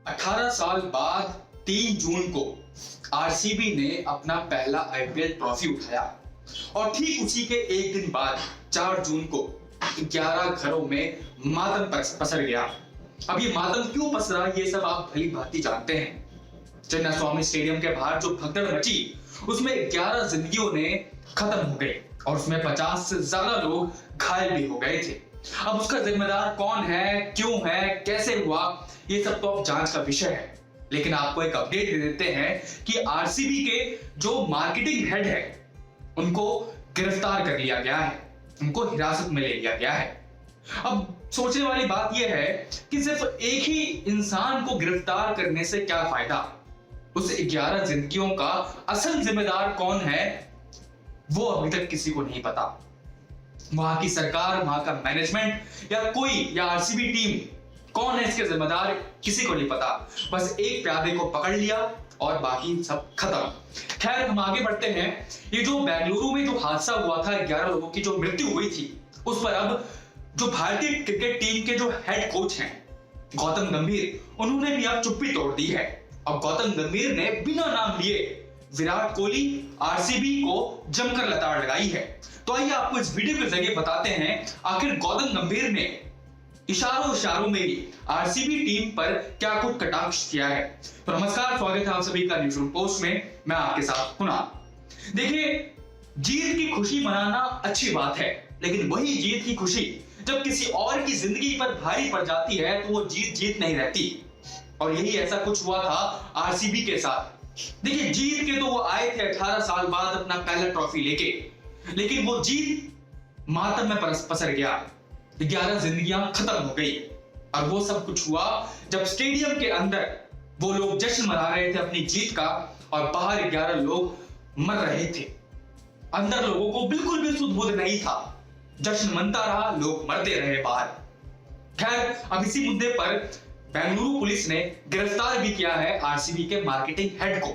18 साल बाद 3 जून को आरसीबी ने अपना पहला आईपीएल ट्रॉफी उठाया और ठीक उसी के एक दिन बाद 4 जून को 11 घरों में मातम पसर गया। अब ये मातम क्यों पसरा ये सब आप भली भांति जानते हैं। चिन्नास्वामी स्टेडियम के बाहर जो भगदड़ मची उसमें 11 जिंदगियों ने खत्म हो गई और उसमें 50 से ज्यादा लोग घायल भी हो गए थे। अब उसका जिम्मेदार कौन है, क्यों है, कैसे हुआ, ये सब तो अब जांच का विषय है। लेकिन आपको एक अपडेट दे देते हैं कि आरसीबी के जो मार्केटिंग हेड है उनको गिरफ्तार कर लिया गया है, उनको हिरासत में ले लिया गया है। अब सोचने वाली बात यह है कि सिर्फ एक ही इंसान को गिरफ्तार करने से क्या फायदा। उस 11 जिंदगियों का असल जिम्मेदार कौन है वो अभी तक किसी को नहीं पता। वहां की सरकार, वहां का मैनेजमेंट या आरसीबी टीम कौन है इसके जिम्मेदार किसी को नहीं पता। बस एक प्यादे को पकड़ लिया और बाकी सब खत्म। खैर हम आगे बढ़ते हैं। ये जो बेंगलुरु में जो हादसा हुआ था, 11 लोगों की जो मृत्यु हुई थी, उस पर अब जो भारतीय क्रिकेट टीम के जो हेड कोच हैं गौतम गंभीर, उन्होंने भी अब चुप्पी तोड़ दी है। अब गौतम गंभीर ने बिना नाम लिए विराट कोहली, आरसीबी को जमकर लताड़ लगाई है। तो आइए आपको इस वीडियो के जरिए बताते हैं आखिर गौतम गंभीर ने इशारों में भी आरसीबी टीम पर क्या कुछ कटाक्ष किया है। तो नमस्कार, स्वागत है आप सभी का न्यूज़ रूम पोस्ट में। मैं आपके साथ कुणाल। देखिए, जीत की खुशी मनाना अच्छी बात है, लेकिन वही जीत की खुशी जब किसी और की जिंदगी पर भारी पड़ जाती है तो वो जीत नहीं रहती। और यही ऐसा कुछ हुआ था आरसीबी के साथ। देखिए, जीत के तो वो आए थे 18 साल बाद अपना पहला ट्रॉफी लेके, लेकिन वो जीत मातम में पसर गया। 11 जिंदगियां खत्म हो गई और वो सब कुछ हुआ जब स्टेडियम के अंदर वो लोग जश्न मना रहे थे अपनी जीत का और बाहर 11 लोग मर रहे थे। अंदर लोगों को बिल्कुल भी सुध बुध नहीं था, जश्न मनता रहा, लोग मरते रहे बाहर। खैर, अब इसी मुद्दे पर बेंगलुरु पुलिस ने गिरफ्तार भी किया है आरसीबी के मार्केटिंग हेड को।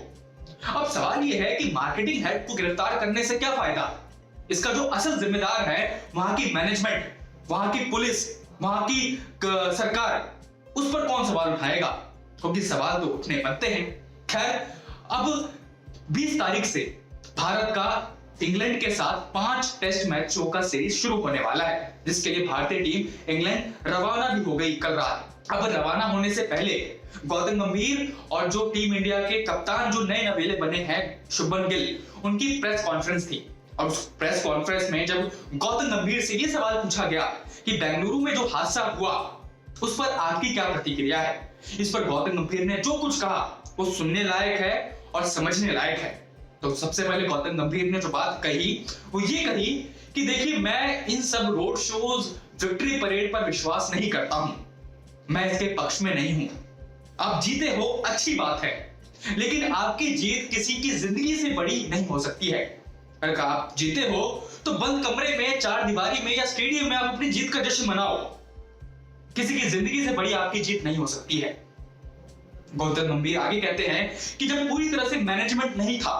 अब सवाल यह है कि मार्केटिंग हेड को गिरफ्तार करने से क्या फायदा। इसका जो असल जिम्मेदार है वहां की मैनेजमेंट, वहां की पुलिस, वहां की सरकार, उस पर कौन सवाल उठाएगा, क्योंकि सवाल तो उठने बनते हैं। खैर, अब 20 तारीख से भारत का इंग्लैंड के साथ 5 टेस्ट मैचों का सीरीज शुरू होने वाला है, जिसके लिए भारतीय टीम इंग्लैंड रवाना भी हो गई कल रात। अब रवाना होने से पहले गौतम गंभीर और जो टीम इंडिया के कप्तान जो नए नवेले बने हैं शुभमन गिल, उनकी प्रेस कॉन्फ्रेंस थी। और उस प्रेस कॉन्फ्रेंस में जब गौतम गंभीर से ये सवाल पूछा गया कि बेंगलुरु में जो हादसा हुआ उस पर आपकी क्या प्रतिक्रिया है, इस पर गौतम गंभीर ने जो कुछ कहा वो सुनने लायक है और समझने लायक है। तो सबसे पहले गौतम गंभीर ने जो बात कही वो ये कही कि देखिए, मैं इन सब रोड शोज, विक्ट्री परेड पर विश्वास नहीं करता हूं, मैं इसके पक्ष में नहीं हूं। आप जीते हो अच्छी बात है, लेकिन आपकी जीत किसी की जिंदगी से बड़ी नहीं हो सकती है। अगर आप जीते हो तो बंद कमरे में, 4 दीवारी में या स्टेडियम में आप अपनी जीत का जश्न मनाओ। किसी की जिंदगी से बड़ी आपकी जीत नहीं हो सकती है। गौतम गंभीर आगे कहते हैं कि जब पूरी तरह से मैनेजमेंट नहीं था,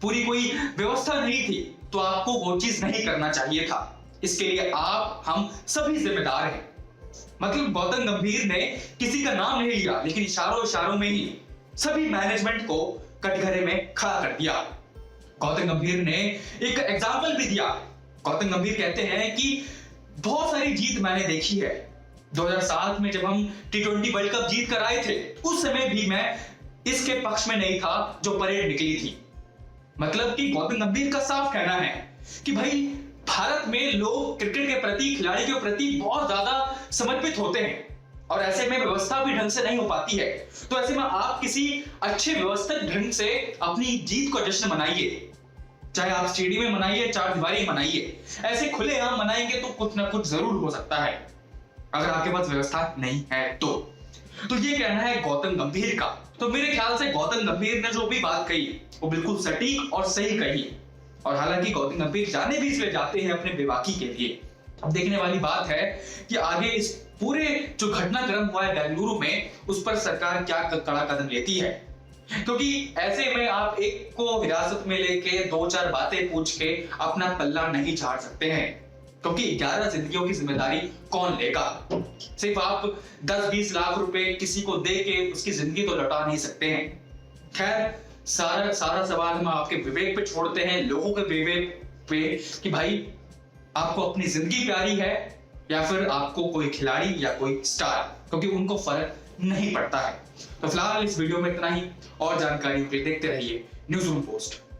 पूरी कोई व्यवस्था नहीं थी, तो आपको वो चीज नहीं करना चाहिए था। इसके लिए आप, हम सभी जिम्मेदार हैं। मतलब गौतम गंभीर ने किसी का नाम नहीं लिया, लेकिन इशारों में ही सभी मैनेजमेंट को कटघरे में खड़ा कर दिया। गौतम गंभीर ने एक एग्जाम्पल भी दिया। गौतम गंभीर कहते हैं कि बहुत सारी जीत मैंने देखी है। 2007 में जब हम T20 वर्ल्ड कप जीत कर आए थे, उस समय भी मैं इसके पक्ष में नहीं था जो परेड निकली थी। मतलब कि गौतम गंभीर का साफ कहना है कि भाई, भारत में लोग क्रिकेट के प्रति, खिलाड़ी के प्रति बहुत ज्यादा समर्पित होते हैं और ऐसे में व्यवस्था भी ढंग से नहीं हो पाती है। तो ऐसे में आप किसी अच्छे व्यवस्थित ढंग से अपनी जीत को जश्न मनाइए, चाहे आप स्टेडियम में मनाइए, 4 दीवारी में मनाइए। ऐसे खुलेआम मनाएंगे तो कुछ ना कुछ जरूर हो सकता है, अगर आपके पास व्यवस्था नहीं है तो ये कहना है गौतम गंभीर का। तो मेरे ख्याल से गौतम गंभीर ने जो भी बात कही वो बिल्कुल सटीक और सही कही। और हालांकि गौतम गंभीर जाने भी इसलिए जाते हैं अपने बेबाकी के लिए। अब देखने वाली बात है कि आगे इस पूरे जो घटनाक्रम हुआ है बेंगलुरु में, उस पर सरकार क्या कड़ा कदम लेती है। क्योंकि ऐसे में आप एक को हिरासत में लेके 2-4 बातें पूछ के अपना पल्ला नहीं झाड़ सकते हैं। क्योंकि 11 जिंदगियों की जिम्मेदारी कौन लेगा। सिर्फ आप 10-20 लाख रुपए किसी को दे के उसकी जिंदगी तो लौटा नहीं सकते हैं। खैर, सारा सवाल हम आपके विवेक पे छोड़ते हैं, लोगों के विवेक पे, कि भाई आपको अपनी जिंदगी प्यारी है या फिर आपको कोई खिलाड़ी या कोई स्टार, क्योंकि उनको फर्क नहीं पड़ता है। तो फिलहाल इस वीडियो में इतना ही, और जानकारी के लिए देखते रहिए न्यूज़ रूम पोस्ट।